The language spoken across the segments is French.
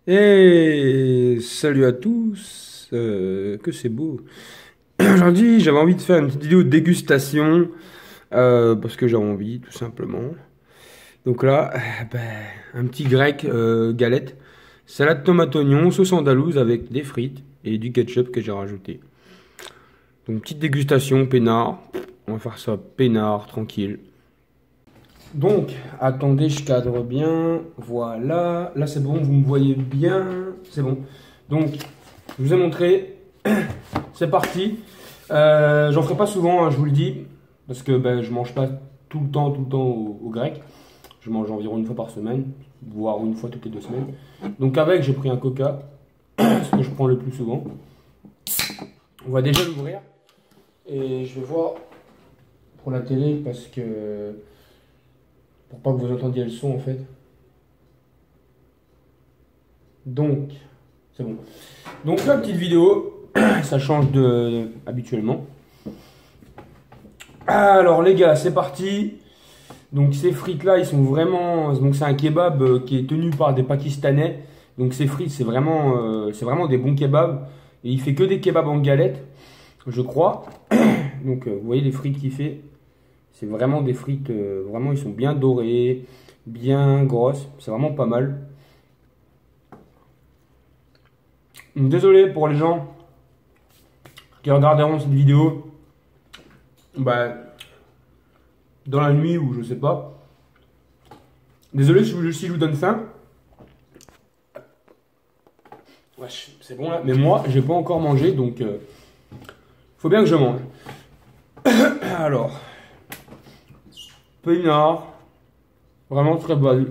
Et salut à tous, que c'est beau. Aujourd'hui, j'avais envie de faire une petite vidéo de dégustation, parce que j'ai envie, tout simplement. Donc là, ben, un petit grec galette, salade tomate oignon, sauce andalouse avec des frites et du ketchup que j'ai rajouté. Donc petite dégustation, peinard. On va faire ça peinard, tranquille. Donc, attendez, je cadre bien. Voilà. Là, c'est bon, vous me voyez bien. C'est bon. Donc, je vous ai montré. C'est parti. J'en ferai pas souvent, hein, je vous le dis. Parce que ben, je mange pas tout le temps au grec. Je mange environ une fois par semaine, voire une fois toutes les 2 semaines. Donc, avec, j'ai pris un coca. Ce que je prends le plus souvent. On va déjà l'ouvrir. Et je vais voir pour la télé parce que. Pour pas que vous entendiez le son en fait. Donc, c'est bon. Donc la petite vidéo, ça change de habituellement. Alors les gars, c'est parti. Donc ces frites là, ils sont vraiment. Donc c'est un kebab qui est tenu par des Pakistanais. Donc ces frites, c'est vraiment des bons kebabs. Et il fait que des kebabs en galette, je crois. Donc vous voyez les frites qu'il fait. C'est vraiment des frites, vraiment ils sont bien dorés, bien grosses. C'est vraiment pas mal. Désolé pour les gens qui regarderont cette vidéo bah, dans la nuit ou je sais pas. Désolé si je vous donne faim. Wesh, c'est bon là. Mais moi, j'ai pas encore mangé donc faut bien que je mange. Alors, peinard, vraiment très bon.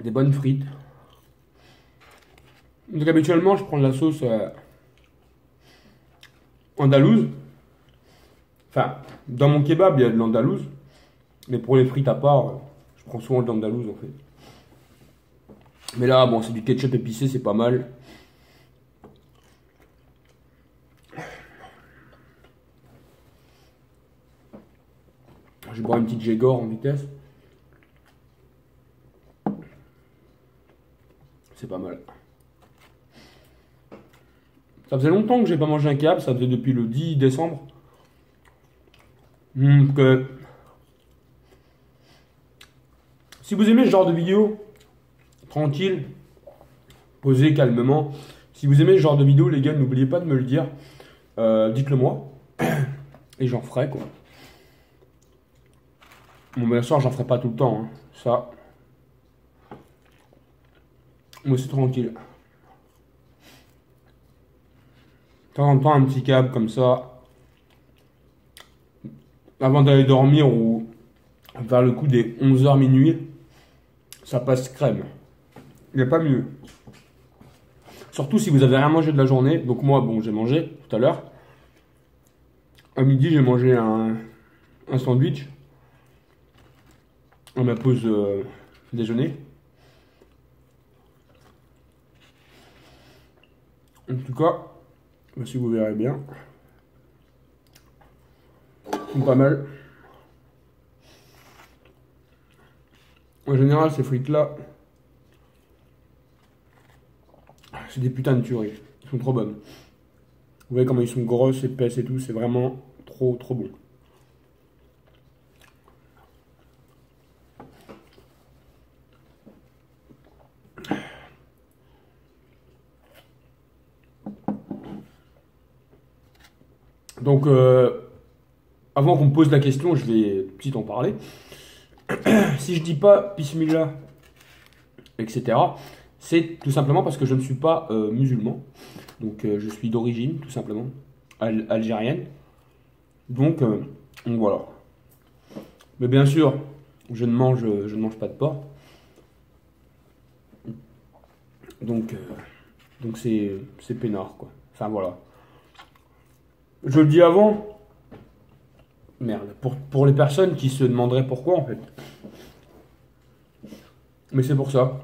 Des bonnes frites. Donc habituellement, je prends de la sauce andalouse. Enfin, dans mon kebab, il y a de l'andalouse. Mais pour les frites à part, je prends souvent de l'andalouse en fait. Mais là, bon, c'est du ketchup épicé, c'est pas mal. Je vais boire une petite Gégor en vitesse. C'est pas mal. Ça faisait longtemps que j'ai pas mangé un kebab, ça faisait depuis le 10 décembre. Donc, si vous aimez ce genre de vidéo, tranquille, posez calmement. Si vous aimez ce genre de vidéo, les gars, n'oubliez pas de me le dire. Dites-le moi. Et j'en ferai quoi. Bon, bien sûr, j'en ferai pas tout le temps. Hein. Ça. Moi, c'est tranquille. De temps en temps, un petit câble comme ça. Avant d'aller dormir ou vers le coup des 11h minuit. Ça passe crème. Il n'y a pas mieux. Surtout si vous avez rien mangé de la journée. Donc moi, bon, j'ai mangé tout à l'heure. À midi, j'ai mangé un sandwich. À ma pause déjeuner. En tout cas, si vous verrez bien. C'est pas mal. En général, ces frites-là, c'est des putains de tueries. Ils sont trop bonnes. Vous voyez comment ils sont grosses, épaisses et tout. C'est vraiment trop, trop bon. Donc, avant qu'on me pose la question, je vais petit en parler. Si je dis pas Bismillah, etc., c'est tout simplement parce que je ne suis pas musulman. Donc, je suis d'origine, tout simplement, algérienne. Donc voilà. Mais bien sûr, je ne mange pas de porc. Donc c'est peinard, quoi. Enfin, voilà. Je le dis avant. Merde. Pour les personnes qui se demanderaient pourquoi, en fait. Mais c'est pour ça.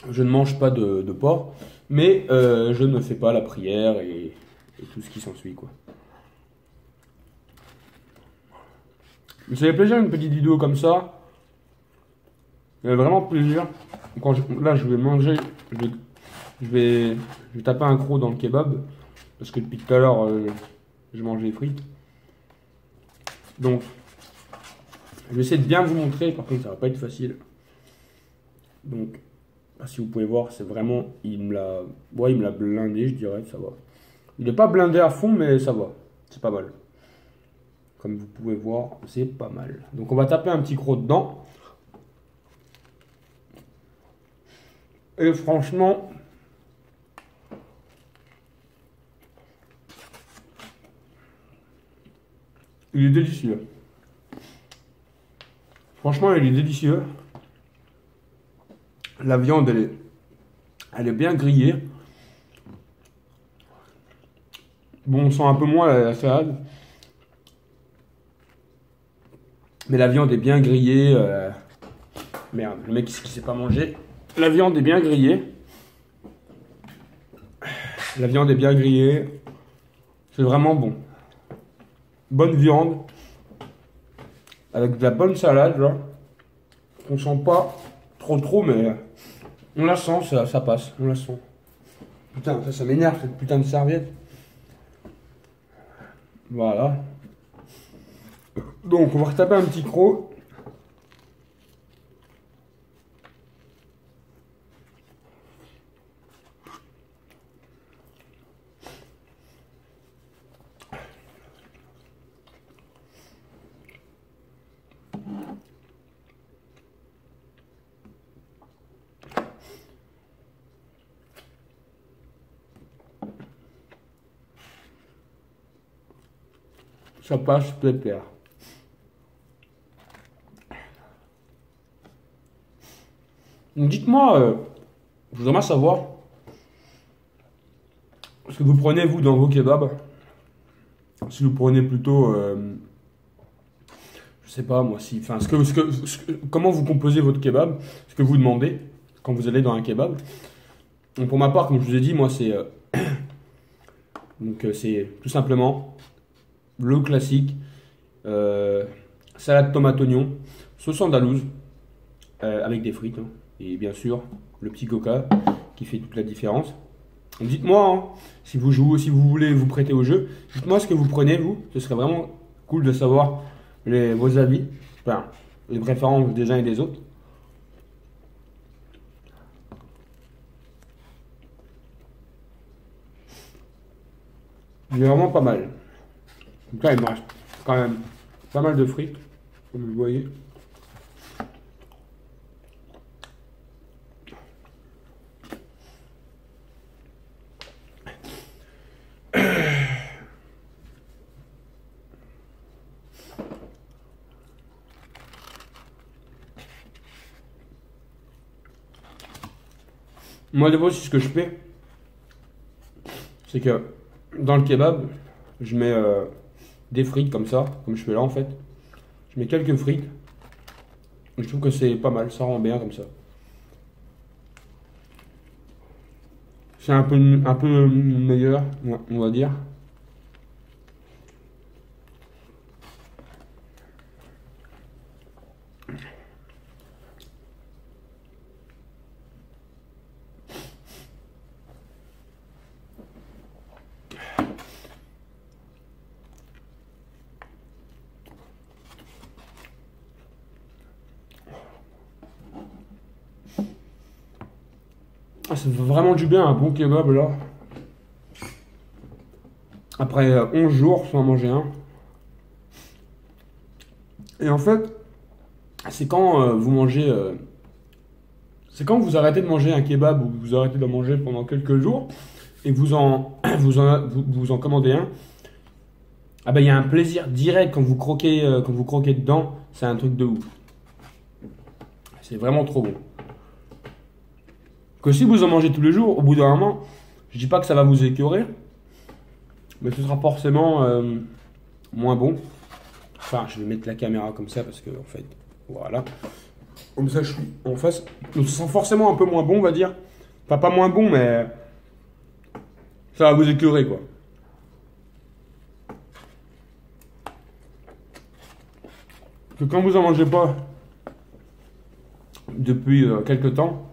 Je ne mange pas de porc. – – – – – – – – – – – – – – – – – – – – – – – – – – – – – – – – – – – – – – – – – – – – – – – – – – – – – – – – – – – – – – – – – – – – – – – – – – – – – – – – – – – – – – – – – – – – – – – – – – – – – – – – – – – – – – – – – – – – – – – – – – – – –– –– –– –– – – – – – – – – – – – – – – – – – – – – – – – – – – – – – – – – – – – – – – – – – – – – – – – – – – – – – – – – – – – – – – – – – – – – – – – – – – – – – – – – – – – – – – – – – – – – – – – – – – – – – – – – – – – – – – – – – – – – – – – – – – – –– Ça fait plaisir une petite vidéo comme ça. Il y a vraiment plaisir. Là, je vais manger. Je vais taper un croc dans le kebab. Parce que depuis tout à l'heure, je mange des frites. Donc, je vais essayer de bien vous montrer. Par contre, ça va pas être facile. Donc, si vous pouvez voir, c'est vraiment. Il me l'a blindé, je dirais. Ça va. Il n'est pas blindé à fond, mais ça va. C'est pas mal. Comme vous pouvez voir, c'est pas mal. Donc, on va taper un petit croc dedans. Et franchement, il est délicieux. Franchement, il est délicieux. La viande, elle est bien grillée. Bon, on sent un peu moins la salade. Mais la viande est bien grillée. Merde, le mec qui sait pas manger. La viande est bien grillée. La viande est bien grillée. C'est vraiment bon. Bonne viande. Avec de la bonne salade, là. On sent pas trop, mais on la sent, ça passe. On la sent. Putain, ça m'énerve, cette putain de serviette. Voilà. Donc, on va retaper un petit croc. Ça passe pépère. Donc dites-moi, je voudrais savoir ce que vous prenez vous dans vos kebabs. Si vous prenez plutôt, je sais pas moi, enfin, comment vous composez votre kebab, ce que vous demandez quand vous allez dans un kebab. Donc pour ma part, comme je vous ai dit, moi c'est c'est tout simplement le classique, salade tomate oignon, sauce andalouse avec des frites, hein, et bien sûr le petit coca qui fait toute la différence. Dites-moi hein, si vous jouez, si vous voulez vous prêter au jeu, dites-moi ce que vous prenez vous, ce serait vraiment cool de savoir vos avis, enfin les préférences des uns et des autres. Il est vraiment pas mal. Donc là, il me reste quand même pas mal de frites, comme vous voyez. Moi, des fois, ce que je fais, c'est que dans le kebab, je mets des frites comme ça, comme je fais là en fait. Je mets quelques frites. Je trouve que c'est pas mal, ça rend bien comme ça. C'est un peu meilleur, on va dire. Ah, ça fait vraiment du bien un bon kebab là. Après 11 jours sans manger un. Et en fait, c'est quand vous mangez. C'est quand vous arrêtez de manger un kebab ou vous arrêtez de manger pendant quelques jours et vous en commandez un. Ah ben il y a un plaisir direct quand vous croquez dedans, c'est un truc de ouf. C'est vraiment trop bon. Que si vous en mangez tous les jours, au bout d'un moment, je dis pas que ça va vous écœurer, mais ce sera forcément moins bon. Enfin, je vais mettre la caméra comme ça parce que en fait, voilà. Comme ça, je suis en face. Donc, ça sent forcément un peu moins bon, on va dire. Enfin, pas moins bon, mais ça va vous écœurer, quoi. que quand vous en mangez pas depuis quelques temps,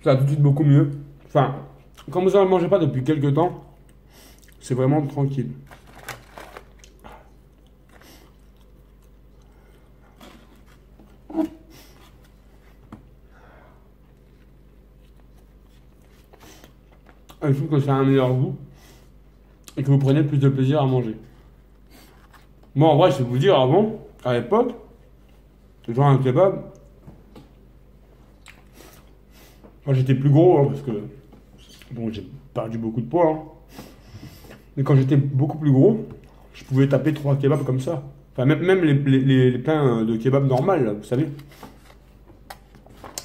ça va tout de suite beaucoup mieux. Enfin, quand vous en mangez pas depuis quelques temps, c'est vraiment tranquille. Et je trouve que ça a un meilleur goût et que vous prenez plus de plaisir à manger. Moi, en vrai, je vais vous dire, avant, à l'époque, genre un kebab, quand j'étais plus gros, hein, parce que bon, j'ai perdu beaucoup de poids, hein. Mais quand j'étais beaucoup plus gros, je pouvais taper 3 kebabs comme ça. Enfin, même les pains de kebab normal, là, vous savez.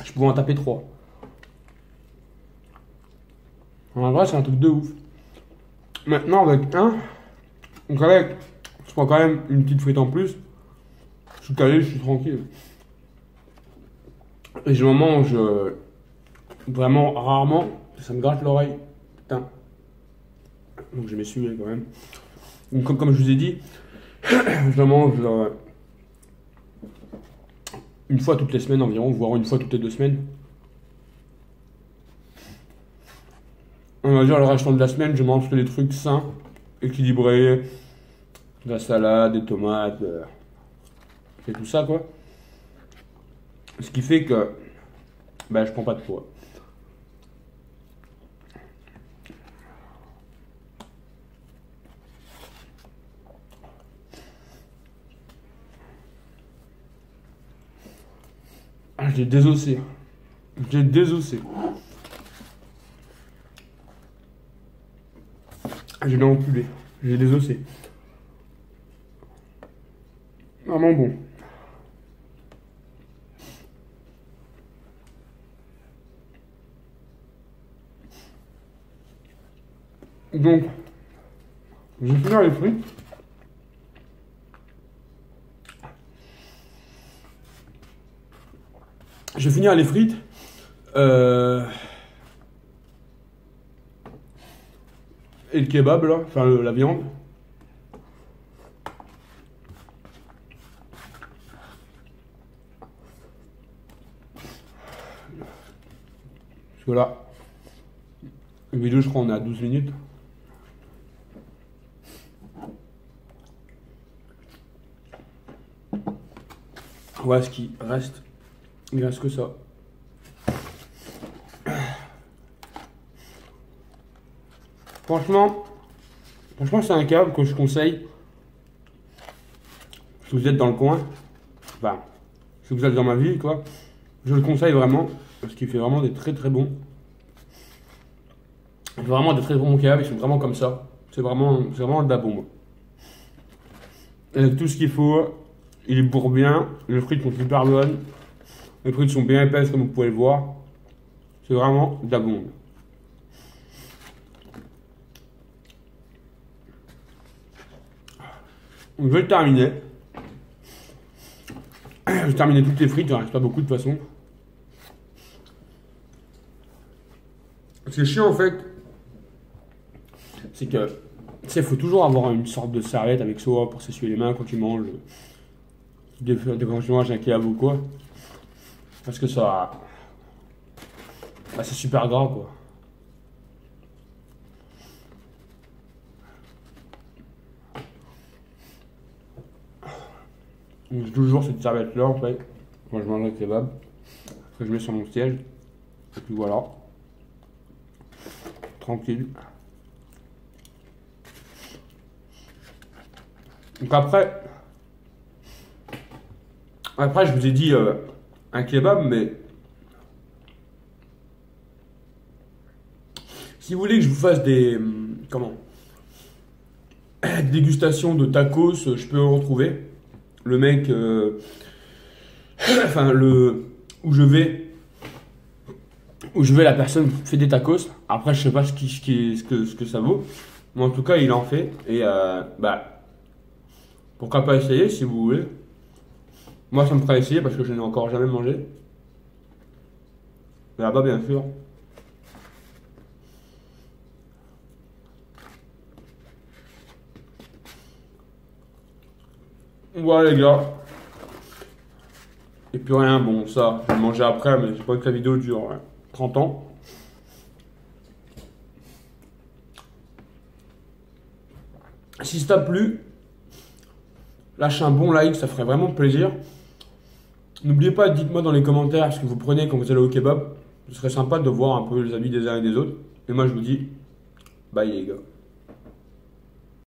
Je pouvais en taper 3. En vrai, c'est un truc de ouf. Maintenant, avec un, donc avec, je prends quand même une petite frite en plus. Je suis calé, je suis tranquille. Et je m'en mange vraiment rarement. Ça me gratte l'oreille. Putain. Donc je m'essuie quand même. Donc comme je vous ai dit, je la mange une fois toutes les semaines environ, voire une fois toutes les 2 semaines. On va dire le restant de la semaine, je mange que des trucs sains, équilibrés, de la salade, des tomates, et tout ça quoi. Ce qui fait que ben, je prends pas de poids. Ah, j'ai désossé. J'ai désossé. Je l'ai enculé. J'ai désossé. Vraiment bon. Donc, je vais finir les frites. Je vais finir les frites. Et le kebab là, enfin la viande. Parce que là, une vidéo je crois on est à 12 minutes. Voilà ce qui reste. Il reste que ça. Franchement c'est un kebab que je conseille. Si vous êtes dans le coin, enfin, si vous êtes dans ma ville, quoi, je le conseille vraiment, parce qu'il fait vraiment des très très bons. Il fait vraiment des très bons kebabs, ils sont vraiment comme ça. C'est vraiment de la bombe. Avec tout ce qu'il faut, il est bourre bien, les frites sont super bonnes, les frites sont bien épaisses comme vous pouvez le voir. C'est vraiment de la bombe. Donc, je vais le terminer. Je vais terminer toutes les frites, il ne reste pas beaucoup de toute façon. Ce qui est chiant en fait, c'est que, tu sais, il faut toujours avoir une sorte de serviette avec soi pour s'essuyer les mains quand tu manges. Quand tu manges un kebab ou quoi. Parce que ça. Bah, c'est super gras quoi. J'ai toujours cette serviette là en fait. Quand je mange le kebab. Après je mets sur mon siège. Et puis voilà. Tranquille. Donc après je vous ai dit un kebab, mais si vous voulez que je vous fasse des dégustations de tacos, je peux en retrouver. Le mec, enfin où je vais, la personne fait des tacos. Après, je sais pas ce que ça vaut, mais en tout cas, il en fait et bah pourquoi pas essayer si vous voulez. Moi, ça me fera essayer parce que je n'ai encore jamais mangé. Mais là-bas, bien sûr. Voilà les gars. Et puis rien, bon, ça, je vais le manger après, mais j'ai pas que la vidéo dure 30 ans. Si ça t'a plu, lâchez un bon like, ça ferait vraiment plaisir. N'oubliez pas, dites-moi dans les commentaires ce que vous prenez quand vous allez au kebab. Ce serait sympa de voir un peu les avis des uns et des autres. Et moi, je vous dis, bye les gars.